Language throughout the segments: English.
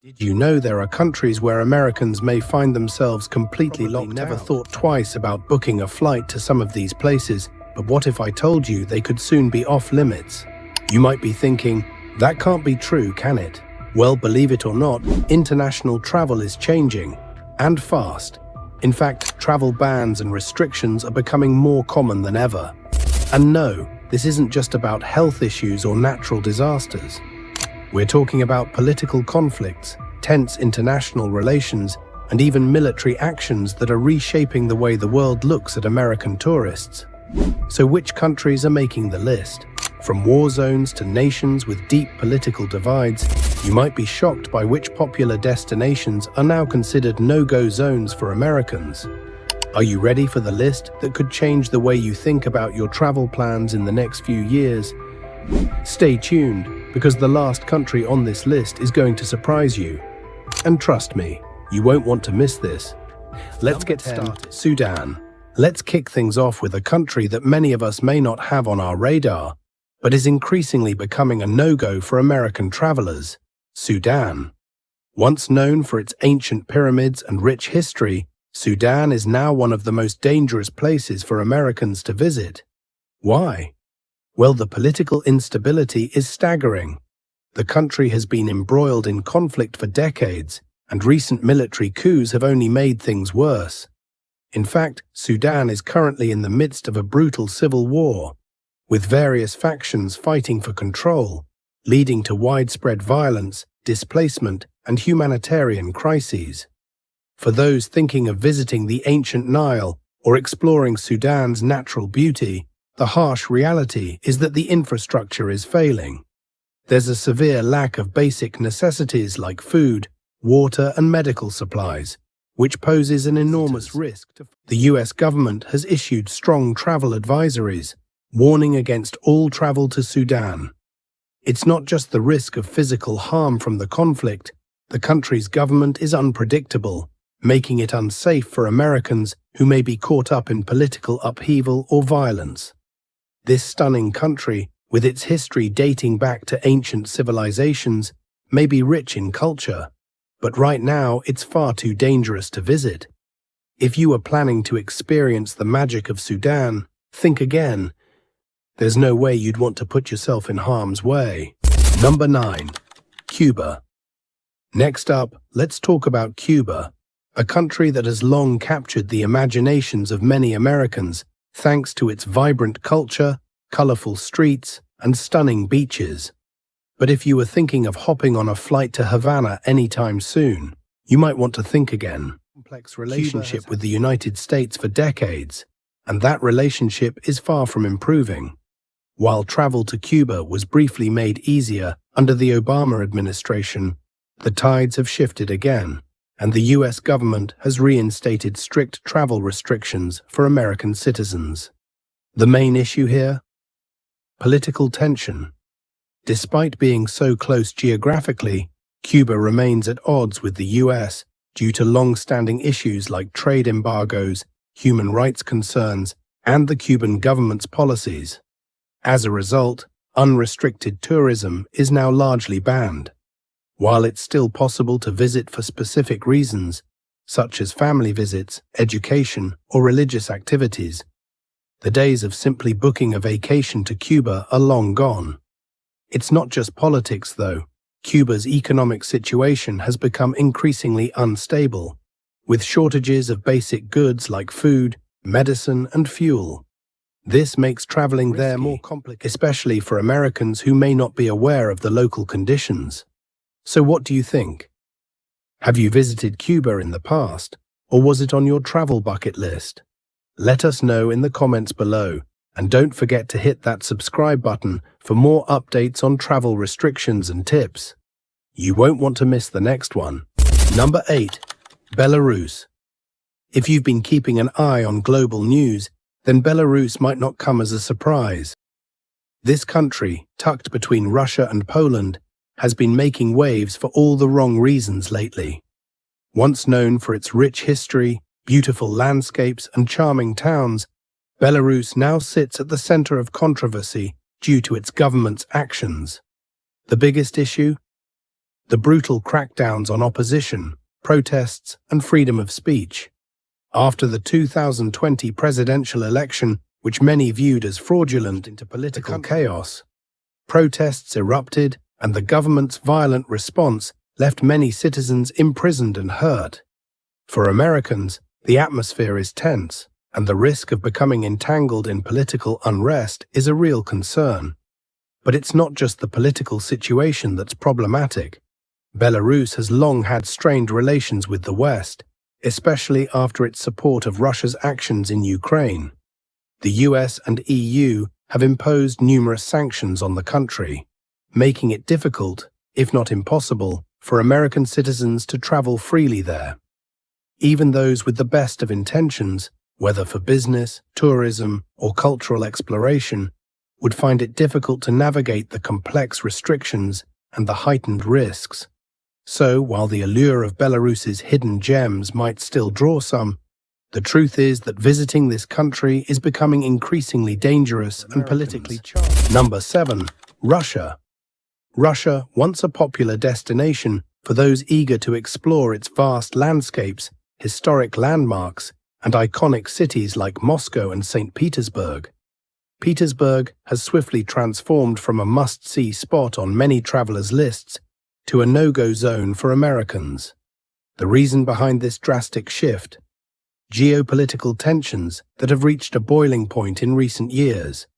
Did you know there are countries where Americans may find themselves completely locked out? Never thought twice about booking a flight to some of these places, but what if I told you they could soon be off limits? You might be thinking, that can't be true, can it? Well, believe it or not, international travel is changing, and fast. In fact, travel bans and restrictions are becoming more common than ever. And no, this isn't just about health issues or natural disasters. We're talking about political conflicts, tense international relations, and even military actions that are reshaping the way the world looks at American tourists. So which countries are making the list? From war zones to nations with deep political divides, you might be shocked by which popular destinations are now considered no-go zones for Americans. Are you ready for the list that could change the way you think about your travel plans in the next few years? Stay tuned, because the last country on this list is going to surprise you. And trust me, you won't want to miss this. Let's get started. Sudan. Let's kick things off with a country that many of us may not have on our radar, but is increasingly becoming a no-go for American travelers: Sudan. Once known for its ancient pyramids and rich history, Sudan is now one of the most dangerous places for Americans to visit. Why? Well, the political instability is staggering. The country has been embroiled in conflict for decades, and recent military coups have only made things worse. In fact, Sudan is currently in the midst of a brutal civil war, with various factions fighting for control, leading to widespread violence, displacement, and humanitarian crises. For those thinking of visiting the ancient Nile or exploring Sudan's natural beauty, the harsh reality is that the infrastructure is failing. There's a severe lack of basic necessities like food, water, and medical supplies, which poses an enormous risk. The US government has issued strong travel advisories, warning against all travel to Sudan. It's not just the risk of physical harm from the conflict. The country's government is unpredictable, making it unsafe for Americans who may be caught up in political upheaval or violence. This stunning country, with its history dating back to ancient civilizations, may be rich in culture, but right now it's far too dangerous to visit. If you are planning to experience the magic of Sudan, think again. There's no way you'd want to put yourself in harm's way. Number 9. Cuba. Next up, let's talk about Cuba, a country that has long captured the imaginations of many Americans thanks to its vibrant culture, colorful streets, and stunning beaches. But if you were thinking of hopping on a flight to Havana anytime soon, you might want to think again. Complex relationship with the United States for decades, and that relationship is far from improving. While travel to Cuba was briefly made easier under the Obama administration, the tides have shifted again, and the US government has reinstated strict travel restrictions for American citizens. The main issue here? Political tension. Despite being so close geographically, Cuba remains at odds with the US due to long-standing issues like trade embargoes, human rights concerns, and the Cuban government's policies. As a result, unrestricted tourism is now largely banned. While it's still possible to visit for specific reasons, such as family visits, education, or religious activities, the days of simply booking a vacation to Cuba are long gone. It's not just politics, though. Cuba's economic situation has become increasingly unstable, with shortages of basic goods like food, medicine, and fuel. This makes traveling there more complicated, especially for Americans who may not be aware of the local conditions. So what do you think? Have you visited Cuba in the past, or was it on your travel bucket list? Let us know in the comments below, and don't forget to hit that subscribe button for more updates on travel restrictions and tips. You won't want to miss the next one. Number 8. Belarus. If you've been keeping an eye on global news, then Belarus might not come as a surprise. This country, tucked between Russia and Poland, has been making waves for all the wrong reasons lately. Once known for its rich history, beautiful landscapes, and charming towns, Belarus now sits at the center of controversy due to its government's actions. The biggest issue? the brutal crackdowns on opposition, protests, and freedom of speech. After the 2020 presidential election, which many viewed as fraudulent into political chaos, protests erupted, and the government's violent response left many citizens imprisoned and hurt. For Americans, the atmosphere is tense, and the risk of becoming entangled in political unrest is a real concern. But it's not just the political situation that's problematic. Belarus has long had strained relations with the West, especially after its support of Russia's actions in Ukraine. The US and EU have imposed numerous sanctions on the country, making it difficult, if not impossible, for American citizens to travel freely there. Even those with the best of intentions, whether for business, tourism, or cultural exploration, would find it difficult to navigate the complex restrictions and the heightened risks. So, while the allure of Belarus's hidden gems might still draw some, the truth is that visiting this country is becoming increasingly dangerous and politically charged. Number 7. Russia. Russia, once a popular destination for those eager to explore its vast landscapes, historic landmarks, and iconic cities like Moscow and St. Petersburg. Petersburg has swiftly transformed from a must-see spot on many travelers' lists to a no-go zone for Americans. The reason behind this drastic shift? Geopolitical tensions that have reached a boiling point in recent years.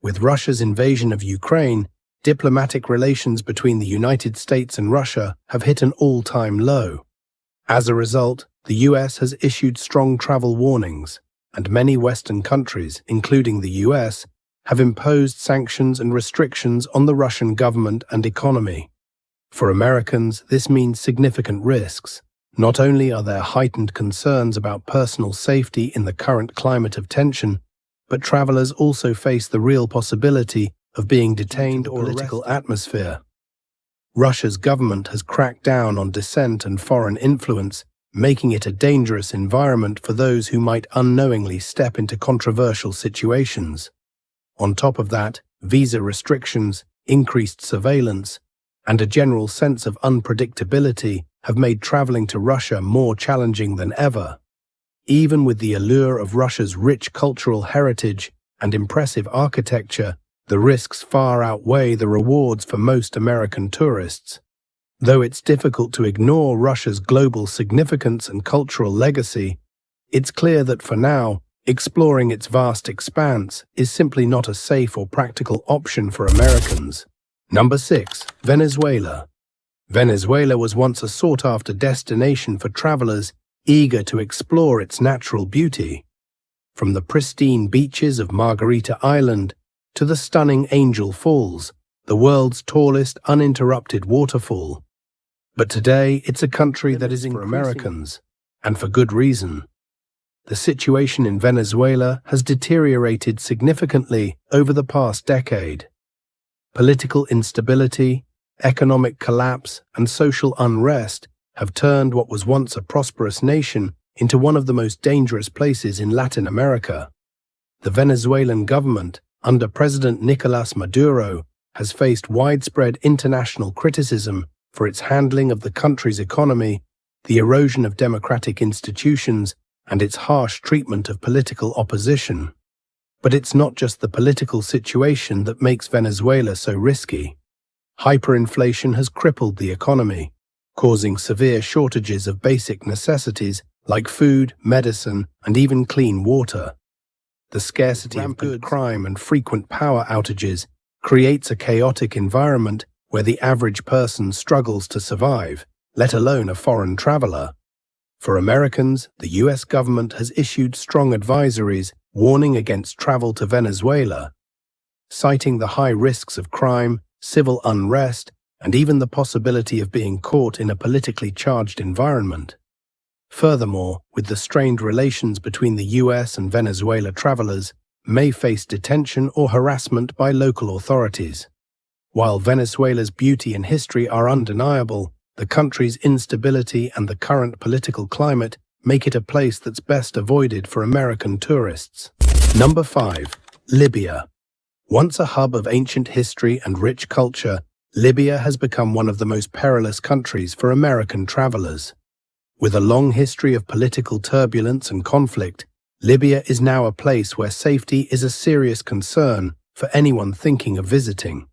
With Russia's invasion of Ukraine, diplomatic relations between the United States and Russia have hit an all-time low. As a result, the US has issued strong travel warnings, and many Western countries, including the US, have imposed sanctions and restrictions on the Russian government and economy. For Americans, this means significant risks. Not only are there heightened concerns about personal safety in the current climate of tension, but travelers also face the real possibility of being detained or political atmosphere. Russia's government has cracked down on dissent and foreign influence, making it a dangerous environment for those who might unknowingly step into controversial situations. On top of that, visa restrictions, increased surveillance, and a general sense of unpredictability have made traveling to Russia more challenging than ever. Even with the allure of Russia's rich cultural heritage and impressive architecture, the risks far outweigh the rewards for most American tourists. Though it's difficult to ignore Russia's global significance and cultural legacy, it's clear that for now, exploring its vast expanse is simply not a safe or practical option for Americans. Number 6. Venezuela. Venezuela was once a sought-after destination for travelers eager to explore its natural beauty. From the pristine beaches of Margarita Island to the stunning Angel Falls, the world's tallest uninterrupted waterfall. But today, it's a country that is for Americans, and for good reason. The situation in Venezuela has deteriorated significantly over the past decade. Political instability, economic collapse, and social unrest have turned what was once a prosperous nation into one of the most dangerous places in Latin America. The Venezuelan government, under President Nicolás Maduro, has faced widespread international criticism for its handling of the country's economy, the erosion of democratic institutions, and its harsh treatment of political opposition. But it's not just the political situation that makes Venezuela so risky. Hyperinflation has crippled the economy, causing severe shortages of basic necessities like food, medicine, and even clean water. The scarcity of goods, crime, and frequent power outages creates a chaotic environment where the average person struggles to survive, let alone a foreign traveler. For Americans, the US government has issued strong advisories warning against travel to Venezuela, citing the high risks of crime, civil unrest, and even the possibility of being caught in a politically charged environment. Furthermore, with the strained relations between the US and Venezuela, travelers may face detention or harassment by local authorities. While Venezuela's beauty and history are undeniable, the country's instability and the current political climate make it a place that's best avoided for American tourists. Number 5. Libya. Once a hub of ancient history and rich culture, Libya has become one of the most perilous countries for American travelers. With a long history of political turbulence and conflict, Libya is now a place where safety is a serious concern for anyone thinking of visiting.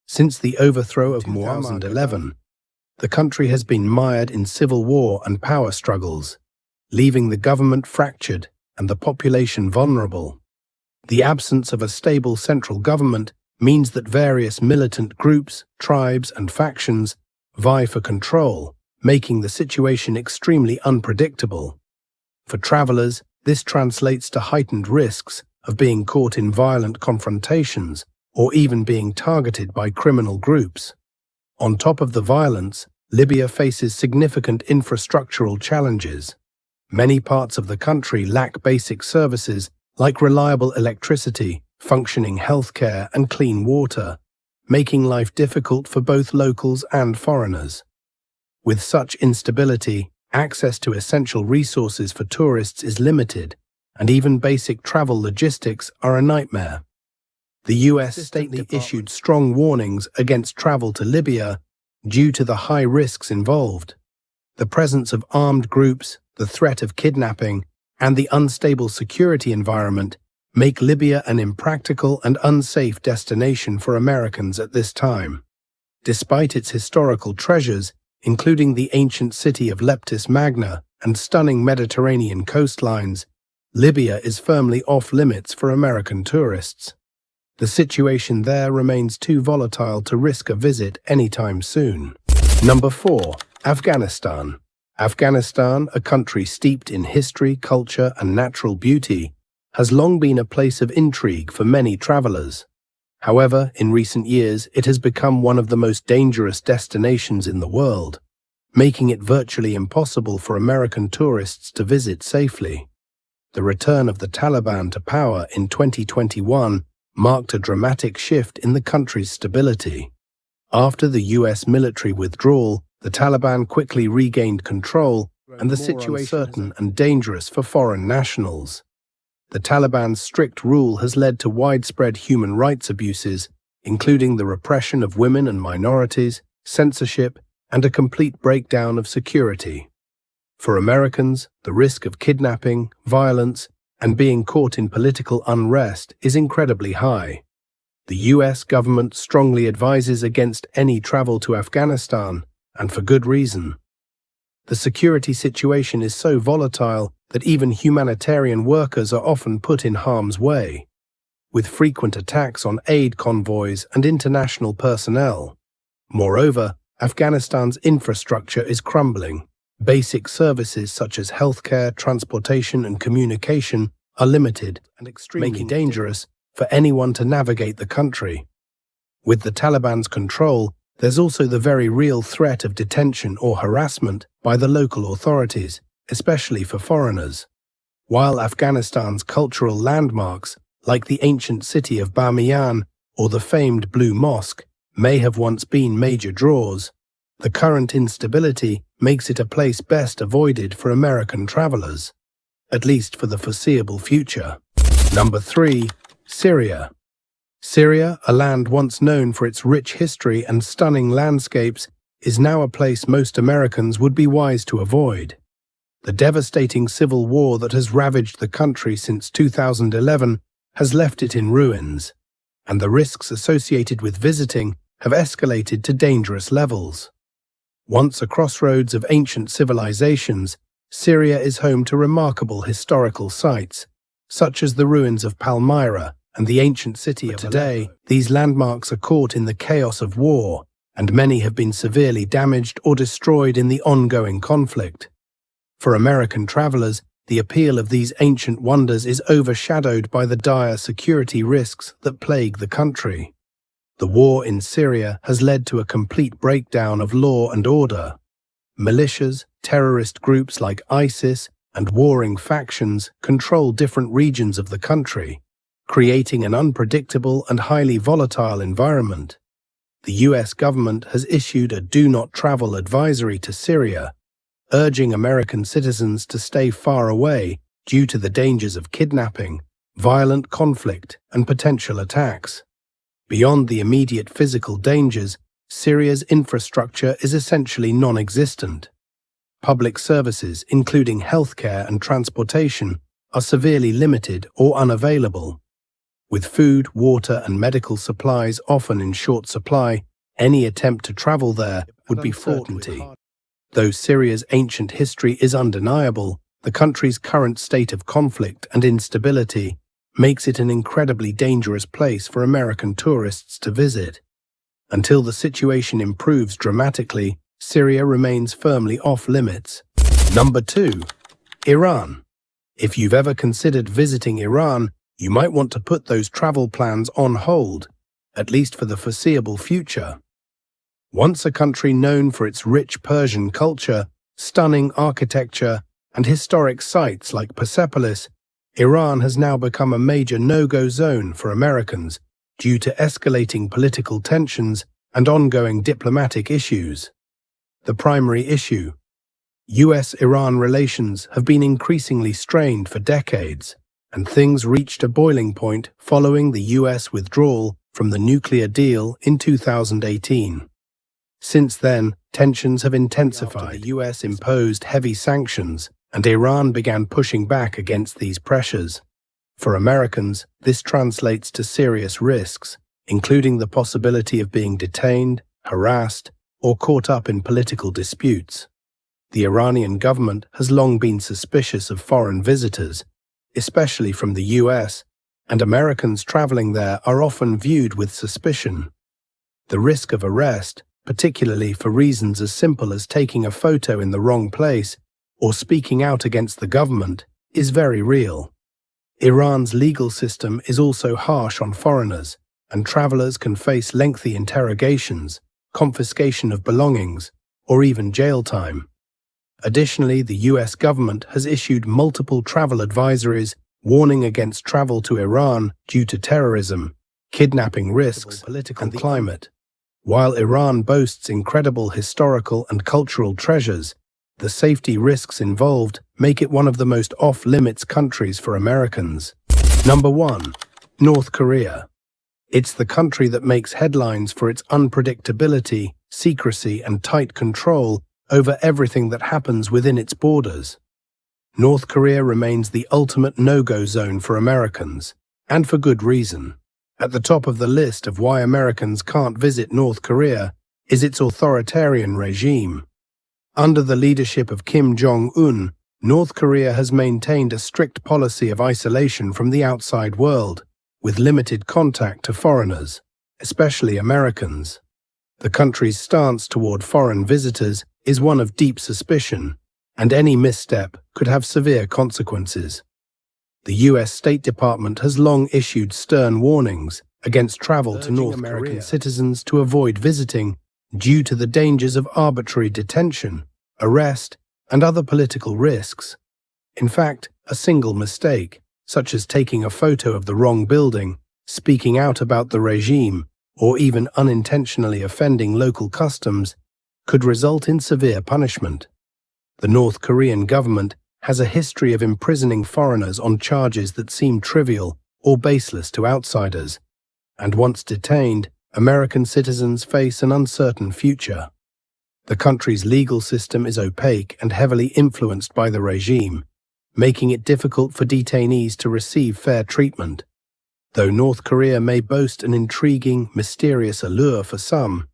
Since the overthrow of 2011, the country has been mired in civil war and power struggles, leaving the government fractured and the population vulnerable. The absence of a stable central government means that various militant groups, tribes, and factions vie for control, making the situation extremely unpredictable. For travelers, this translates to heightened risks of being caught in violent confrontations or even being targeted by criminal groups. On top of the violence, Libya faces significant infrastructural challenges. Many parts of the country lack basic services like reliable electricity, functioning healthcare, and clean water, making life difficult for both locals and foreigners. With such instability, access to essential resources for tourists is limited, and even basic travel logistics are a nightmare. The US State Department issued strong warnings against travel to Libya due to the high risks involved. The presence of armed groups, the threat of kidnapping, and the unstable security environment make Libya an impractical and unsafe destination for Americans at this time. Despite its historical treasures, including the ancient city of Leptis Magna and stunning Mediterranean coastlines, Libya is firmly off-limits for American tourists. The situation there remains too volatile to risk a visit anytime soon. Number 4. Afghanistan. Afghanistan, a country steeped in history, culture, and natural beauty, has long been a place of intrigue for many travelers. However, in recent years, it has become one of the most dangerous destinations in the world, making it virtually impossible for American tourists to visit safely. The return of the Taliban to power in 2021 marked a dramatic shift in the country's stability. After the US military withdrawal, the Taliban quickly regained control, and the situation was uncertain and dangerous for foreign nationals. The Taliban's strict rule has led to widespread human rights abuses, including the repression of women and minorities, censorship, and a complete breakdown of security. For Americans, the risk of kidnapping, violence, and being caught in political unrest is incredibly high. The US government strongly advises against any travel to Afghanistan, and for good reason. The security situation is so volatile that even humanitarian workers are often put in harm's way, with frequent attacks on aid convoys and international personnel. Moreover, Afghanistan's infrastructure is crumbling. Basic services such as healthcare, transportation, and communication are limited and extremely dangerous for anyone to navigate the country. With the Taliban's control, there's also the very real threat of detention or harassment by the local authorities, especially for foreigners. While Afghanistan's cultural landmarks, like the ancient city of Bamiyan or the famed Blue Mosque, may have once been major draws, the current instability makes it a place best avoided for American travelers, at least for the foreseeable future. Number 3. Syria. Syria, a land once known for its rich history and stunning landscapes, is now a place most Americans would be wise to avoid. The devastating civil war that has ravaged the country since 2011 has left it in ruins, and the risks associated with visiting have escalated to dangerous levels. Once a crossroads of ancient civilizations, Syria is home to remarkable historical sites, such as the ruins of Palmyra and the ancient city of today. These landmarks are caught in the chaos of war, and many have been severely damaged or destroyed in the ongoing conflict. For American travelers, the appeal of these ancient wonders is overshadowed by the dire security risks that plague the country. The war in Syria has led to a complete breakdown of law and order. Militias, terrorist groups like ISIS, and warring factions control different regions of the country, creating an unpredictable and highly volatile environment. The US government has issued a do not travel advisory to Syria, urging American citizens to stay far away due to the dangers of kidnapping, violent conflict, and potential attacks. Beyond the immediate physical dangers, Syria's infrastructure is essentially non-existent. Public services, including healthcare and transportation, are severely limited or unavailable. With food, water, and medical supplies often in short supply, any attempt to travel there would be fraught. Though Syria's ancient history is undeniable, the country's current state of conflict and instability makes it an incredibly dangerous place for American tourists to visit. Until the situation improves dramatically, Syria remains firmly off-limits. Number 2. Iran. If you've ever considered visiting Iran, you might want to put those travel plans on hold, at least for the foreseeable future. Once a country known for its rich Persian culture, stunning architecture, and historic sites like Persepolis, Iran has now become a major no-go zone for Americans due to escalating political tensions and ongoing diplomatic issues. The primary issue: US-Iran relations have been increasingly strained for decades, and things reached a boiling point following the US withdrawal from the nuclear deal in 2018. Since then, tensions have intensified. The US imposed heavy sanctions, and Iran began pushing back against these pressures. For Americans, this translates to serious risks, including the possibility of being detained, harassed, or caught up in political disputes. The Iranian government has long been suspicious of foreign visitors, especially from the US, and Americans traveling there are often viewed with suspicion. The risk of arrest, particularly for reasons as simple as taking a photo in the wrong place or speaking out against the government, is very real. Iran's legal system is also harsh on foreigners, and travelers can face lengthy interrogations, confiscation of belongings, or even jail time. Additionally, the US government has issued multiple travel advisories warning against travel to Iran due to terrorism, kidnapping risks, and climate. While Iran boasts incredible historical and cultural treasures, the safety risks involved make it one of the most off-limits countries for Americans. Number 1. North Korea. It's the country that makes headlines for its unpredictability, secrecy, and tight control over everything that happens within its borders. North Korea remains the ultimate no-go zone for Americans, and for good reason. At the top of the list of why Americans can't visit North Korea is its authoritarian regime. Under the leadership of Kim Jong-un, North Korea has maintained a strict policy of isolation from the outside world, with limited contact to foreigners, especially Americans. The country's stance toward foreign visitors is one of deep suspicion, and any misstep could have severe consequences. The US State Department has long issued stern warnings against travel to North American citizens to avoid visiting due to the dangers of arbitrary detention, arrest, and other political risks. In fact, a single mistake, such as taking a photo of the wrong building, speaking out about the regime, or even unintentionally offending local customs, could result in severe punishment. The North Korean government has a history of imprisoning foreigners on charges that seem trivial or baseless to outsiders, and once detained, American citizens face an uncertain future. The country's legal system is opaque and heavily influenced by the regime, making it difficult for detainees to receive fair treatment. Though North Korea may boast an intriguing, mysterious allure for some,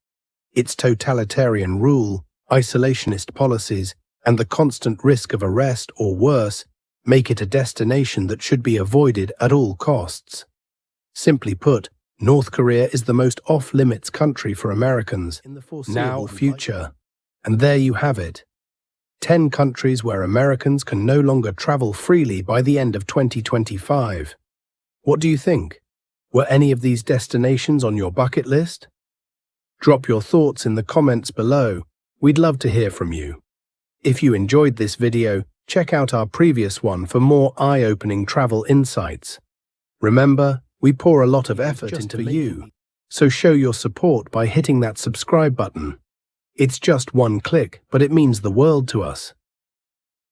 its totalitarian rule, isolationist policies, and the constant risk of arrest or worse make it a destination that should be avoided at all costs. Simply put, North Korea is the most off-limits country for Americans in the foreseeable future. And there you have it. 10 countries where Americans can no longer travel freely by the end of 2025. What do you think? Were any of these destinations on your bucket list? Drop your thoughts in the comments below. We'd love to hear from you. If you enjoyed this video, check out our previous one for more eye-opening travel insights. Remember, we pour a lot of effort into you, so show your support by hitting that subscribe button. It's just one click, but it means the world to us.